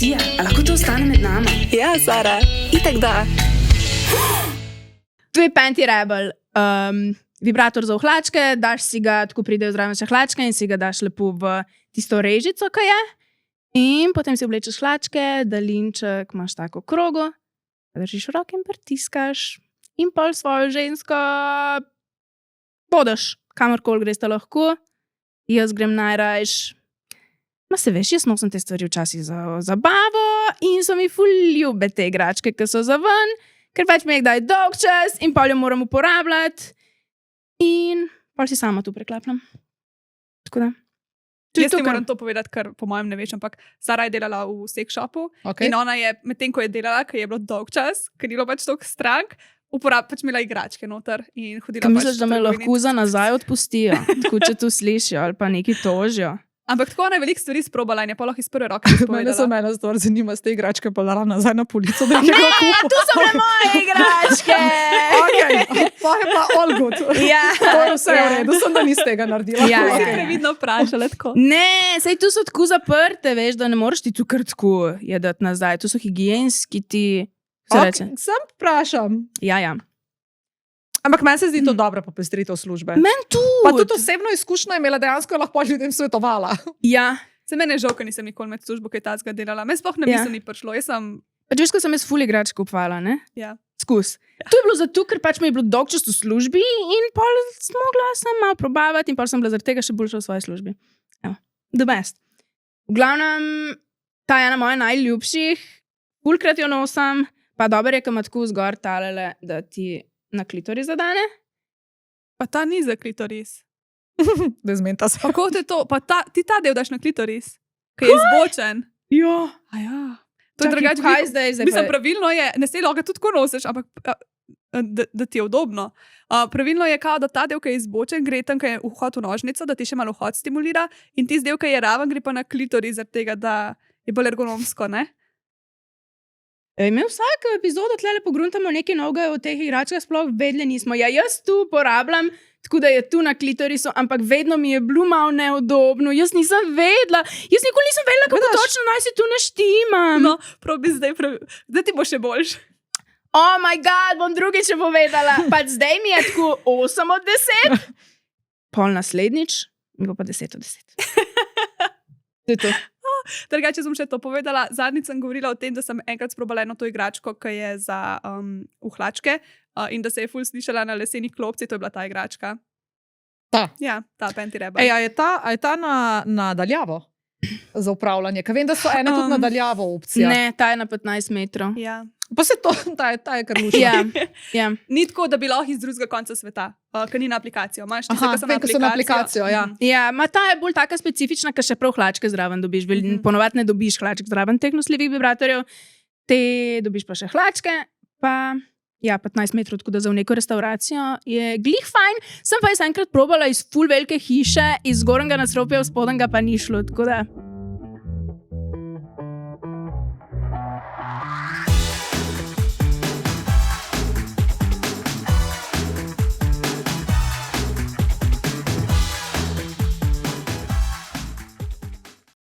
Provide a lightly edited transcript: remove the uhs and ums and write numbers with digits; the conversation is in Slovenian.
Lucija, a lahko to ostane med nama? Ja, Sara, itak da. Tu je Panty Rebel. Vibrator za ohlačke, daš si ga, tako pridejo zraven še hlačke in si ga daš lepo v tisto režico, ki je. In potem si oblečeš hlačke, daljinček imaš tako krogo, držiš v roke in pritiskaš. In pol svojo žensko bodeš, kamorkoli greš lahko. Jaz grem najrajš. Ma se veš, jaz nosim te stvari včasih za zabavo in so mi ful ljube te igračke, ki so za ven, ker pač mi je kdaj dolg čas in pol jo moram uporabljati. In pol si sama tu preklapljam. Tako da. Jaz ti moram to povedati, ker po mojem ne veš, ampak Sara je delala v sex shopu in ona je, medtem ko je delala, ker je bilo dolg čas, ker ni bilo pač toliko strank, pač imela igračke noter in hodila pač. Misliš, da me lahko za nazaj odpustijo, tako če tu slišijo ali pa neki tožijo? Ampak tako ona je veliko stvari sprobala in je pa lahko iz prve roke izpovedala. Mene ena stvar zanima, z te igračke pa dala nazaj na polico. Ne, tu so bile moje igračke! Pa je pa all good. Ja. To je vse v redu, sem da nisi tega naredila. Ja, Si ja. previdno vprašala tako. Ne, sej tu so tako zaprte, veš, da ne moreš ti tu kar tako jedati nazaj. Tu so higienski ti. Sam vprašam. Ja. Ampak meni se zdi to dobra popestritev službe. Men tu. Pa tudi osebno izkušnjo je imela, dejansko je lahko ljudem svetovala. Ja. Se mene je žal, ker nisem nikoli med službo kaj tazga delala. Me sploh ne bi se ni prišlo. Jaz sem... Pač veš, ko sem jaz ful igrač kupovala, ne? Ja. Skus. To je bilo zato, ker pač mi je bilo dolg čas v službi in pol smogla sem malo probavati in pol sem bila zaradi tega še boljša v svoji službi. Evo, the best. V glavnem, ta je ena moja najljubših, fulkrat jo nosim, pa dober je, ko ima tako zgor talele, da ti na klitoris zadane. Pa ta ni za klitoris. Da zmenta se. Pa kako te to? Pa ti ta del daš na klitoris, ki je izbočen. Jo. A ja. To je Čakaj, drugače. kaj zdaj Mislim, pa- pravilno je, ne se lahko tudi tako nosiš, ampak da ti je udobno. Pravilno je, kao, da ta del, ki je izbočen, gre tam, ki je vhod v nožnico, da ti še malo vhod stimulira in tisti del, ki je raven, gre pa na klitoris, zaradi tega, da je bolj ergonomsko, ne? Mi vsako epizodo tlele pogruntamo nekaj novega o teh igračkah, sploh vedeli nismo. Ja, jaz tu uporabljam, tako da je tu na klitorisu, ampak vedno mi je bilo malo neudobno. Jaz nisem vedela. Jaz nikoli nisem vedela, kako točno naj se tu naštimam. No, probi zdaj ti bo še boljš. Oh my god, bom drugič še povedala. Pač zdaj mi je tako 8 od 10. Pol naslednjič, mi bo pa 10 od 10. To je to. Drugače sem še to povedala. Zadnjič sem govorila o tem, da sem enkrat sprobala eno to igračko, ki je za uhlačke in da se je ful slišala na lesenih klopci, to je bila ta igračka. Ta. Ja, ta Panty Rebel. Ej, a je ta na daljavo za upravljanje? Ker vem, da so ene tudi na daljavo opcija. Ne, ta je na 15 metrov. Ja. Pa se to, ta je kar lušna. Ja. Ni tako, da bi lahko iz drugega konca sveta, ker ni na aplikacijo. Imaš tiste, Aha, vem, ko so na aplikacijo, ja. Ja, ma ta je bolj taka specifična, ker še prav hlačke zraven dobiš. Ponovadi ne dobiš hlačk zraven teh nosljivih vibratorjev. Te dobiš pa še hlačke, pa ja, 15 metrov, tako da za neko restauracijo je glih fajn. Sem pa jaz enkrat probala iz ful velike hiše, iz zgornjega nadstropja v spodnjega pa ni šlo, tako da